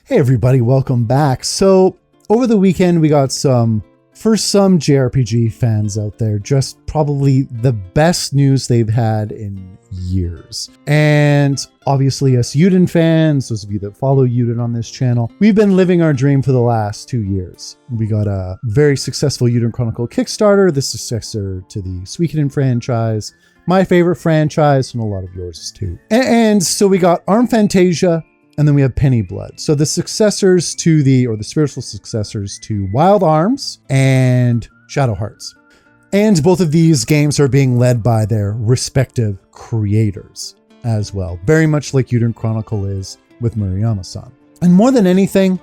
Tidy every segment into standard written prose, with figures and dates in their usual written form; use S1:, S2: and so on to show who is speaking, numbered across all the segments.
S1: Hey everybody, welcome back. So over the weekend we got for some JRPG fans out there, just probably the best news they've had in years. And obviously us Yuden fans, those of you that follow Yuden on this channel, we've been living our dream for the last 2 years. We got a very successful Yuden Chronicle Kickstarter, the successor to the Suikoden franchise, my favorite franchise, and a lot of yours too. And so we got Fantasia, and then we have Penny Blood. So the successors to the spiritual successors to Wild Arms and Shadow Hearts. And both of these games are being led by their respective creators as well. Very much like Yuden Chronicle is with Murayama-san. And more than anything,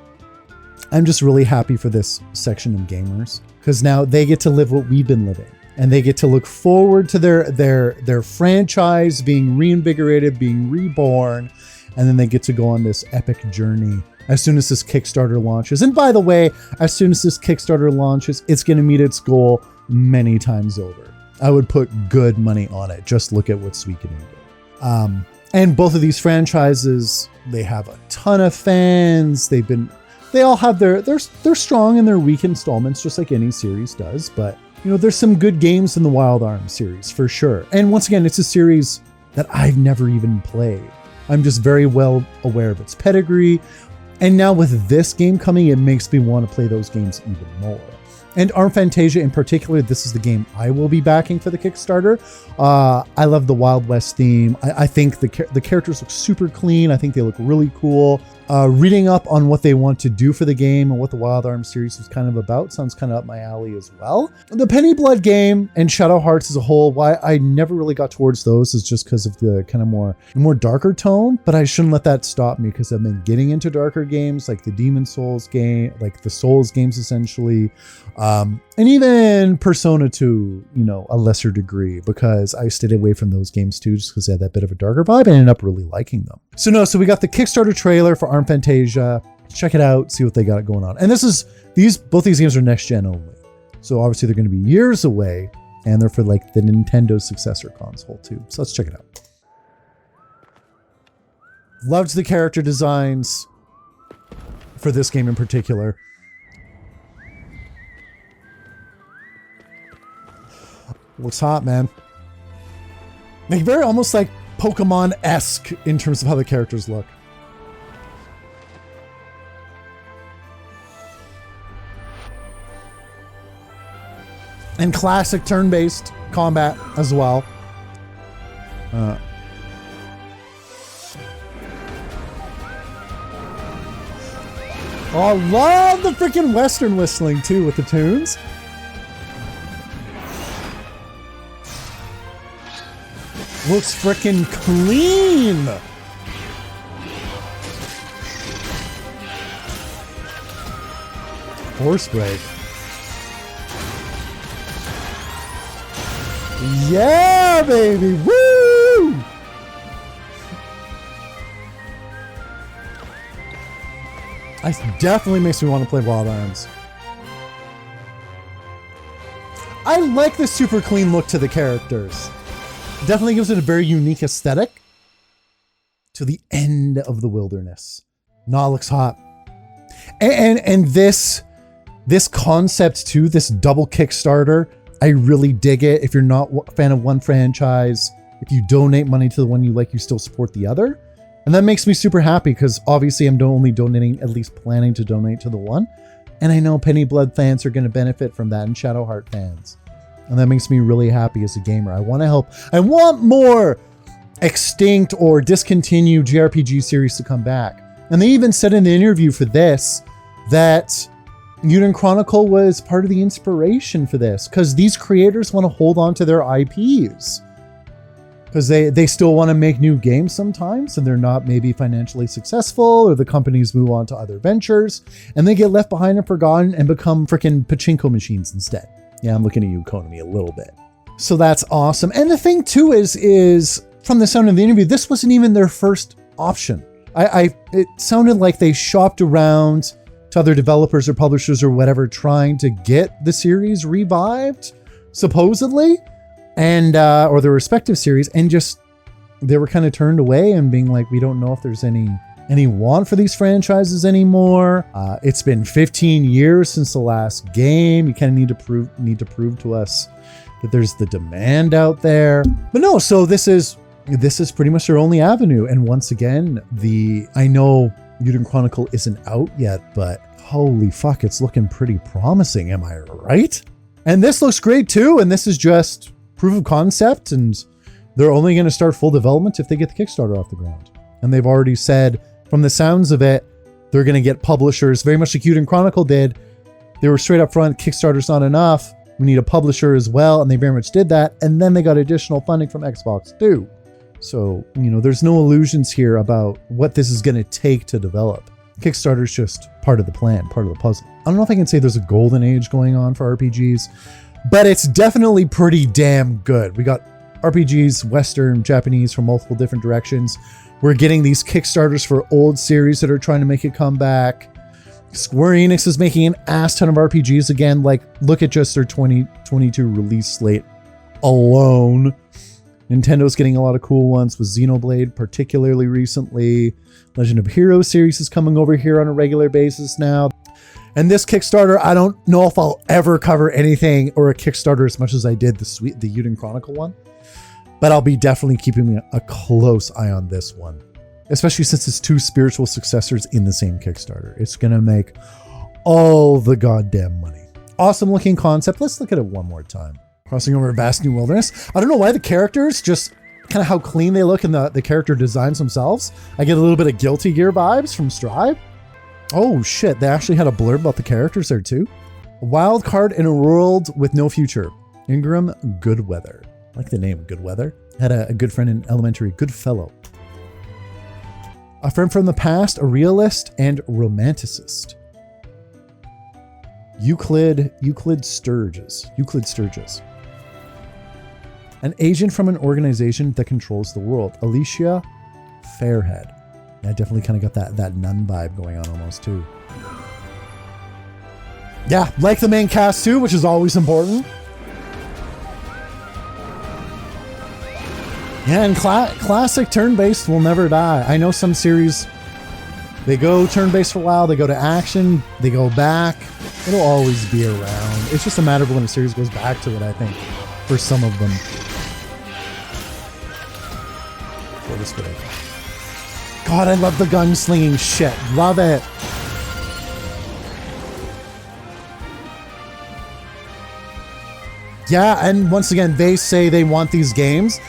S1: I'm just really happy for this section of gamers, because now they get to live what we've been living. And they get to look forward to their franchise being reinvigorated, being reborn, and then they get to go on this epic journey as soon as this Kickstarter launches. And by the way, as soon as this Kickstarter launches, it's going to meet its goal many times over. I would put good money on it. Just look at what Suikoden did. And both of these franchises, they have a ton of fans. They all have they're strong in their weak installments, just like any series does. But you know, there's some good games in the Wild Arms series for sure. And once again, it's a series that I've never even played. I'm just very well aware of its pedigree. And now with this game coming, it makes me want to play those games even more. And Fantasia in particular, this is the game I will be backing for the Kickstarter. I love the Wild West theme. I think the characters look super clean. I think they look really cool. Reading up on what they want to do for the game and what the Wild Arms series is kind of about sounds kind of up my alley as well. The Penny Blood game and Shadow Hearts as a whole, why I never really got towards those is just because of the kind of more darker tone, but I shouldn't let that stop me, because I've been getting into darker games like the Demon Souls game, like the Souls games essentially, and even Persona to, a lesser degree, because I stayed away from those games too, just because they had that bit of a darker vibe, and I ended up really liking them. So we got the Kickstarter trailer for Fantasia. Check it out, see what they got going on. And both these games are next gen only. So obviously they're going to be years away, and they're for like the Nintendo successor console too. So let's check it out. Loved the character designs for this game in particular. Looks hot, man. Like very almost like Pokemon-esque in terms of how the characters look. And classic turn-based combat as well. I love the freaking Western whistling too with the tunes. Looks freaking clean. Horse break. Yeah, baby. Woo! It definitely makes me want to play Wild Arms. I like the super clean look to the characters. Definitely gives it a very unique aesthetic to the end of the wilderness. Nah, looks hot. And this concept too, this double Kickstarter, I really dig it. If you're not a fan of one franchise, if you donate money to the one you like, you still support the other. And that makes me super happy, because obviously I'm only donating, at least planning to donate to the one. And I know Penny Blood fans are going to benefit from that, and Shadow Heart fans. And that makes me really happy as a gamer. I want to help. I want more extinct or discontinued JRPG series to come back. And they even said in the interview for this that Yuden Chronicle was part of the inspiration for this, because these creators want to hold on to their IPs. Because they still want to make new games sometimes, and they're not maybe financially successful, or the companies move on to other ventures, and they get left behind and forgotten and become freaking pachinko machines instead. Yeah, I'm looking at you, Konami, a little bit. So that's awesome. And the thing too is from the sound of the interview, this wasn't even their first option. It sounded like they shopped around to other developers or publishers or whatever, trying to get the series revived, supposedly, and or their respective series, and just they were kind of turned away and being like, we don't know if there's any any want for these franchises anymore. It's been 15 years since the last game. You kind of need to prove to us that there's the demand out there. But no, so this is pretty much their only avenue. And once again, I know Mutant Chronicle isn't out yet, but holy fuck, it's looking pretty promising. Am I right? And this looks great too. And this is just proof of concept. And they're only going to start full development if they get the Kickstarter off the ground. And they've already said, from the sounds of it, they're going to get publishers, very much like Mutant Chronicle did. They were straight up front, Kickstarter's not enough. We need a publisher as well. And they very much did that. And then they got additional funding from Xbox too. So, there's no illusions here about what this is going to take to develop. Kickstarter's just part of the plan, part of the puzzle. I don't know if I can say there's a golden age going on for RPGs, but it's definitely pretty damn good. We got RPGs, Western, Japanese, from multiple different directions. We're getting these Kickstarters for old series that are trying to make a comeback. Square Enix is making an ass ton of RPGs again. Like, look at just their 2022 release slate alone. Nintendo's getting a lot of cool ones with Xenoblade, particularly recently. Legend of Heroes series is coming over here on a regular basis now. And this Kickstarter, I don't know if I'll ever cover anything or a Kickstarter as much as I did the Mutant Chronicle one. But I'll be definitely keeping a close eye on this one, especially since it's two spiritual successors in the same Kickstarter. It's going to make all the goddamn money. Awesome looking concept. Let's look at it one more time. Crossing over a vast new wilderness. I don't know why the characters, just kind of how clean they look in the character designs themselves. I get a little bit of Guilty Gear vibes from Strive. Oh shit, they actually had a blurb about the characters there too. A wild card in a world with no future. Ingram Goodweather. I like the name Goodweather. Had a good friend in elementary, Goodfellow. A friend from the past, a realist and romanticist. Euclid Sturgis. An agent from an organization that controls the world. Alicia Fairhead. I definitely kind of got that nun vibe going on almost too. Yeah, like the main cast too, which is always important. Yeah, and classic turn-based will never die. I know some series, they go turn-based for a while, they go to action, they go back. It'll always be around. It's just a matter of when a series goes back to it, I think, for some of them. Go this way. God, I love the gunslinging shit. Love it. Yeah, and once again, they say they want these games,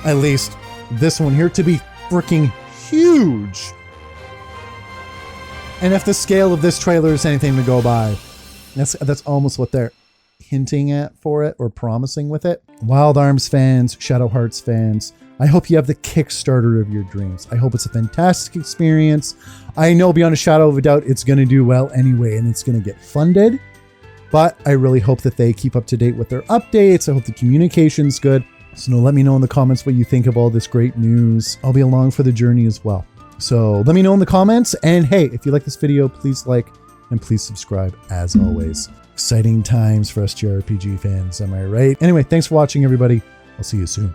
S1: at least this one here, to be freaking huge. And if the scale of this trailer is anything to go by, that's almost what they're hinting at for it or promising with it. Wild Arms fans, Shadow Hearts fans, I hope you have the Kickstarter of your dreams. I hope it's a fantastic experience. I know beyond a shadow of a doubt it's going to do well anyway, and it's going to get funded. But I really hope that they keep up to date with their updates. I hope the communication's good. So let me know in the comments what you think of all this great news. I'll be along for the journey as well. So let me know in the comments. And hey, if you like this video, please like and please subscribe as always. Exciting times for us JRPG fans, am I right? Anyway, thanks for watching, everybody. I'll see you soon.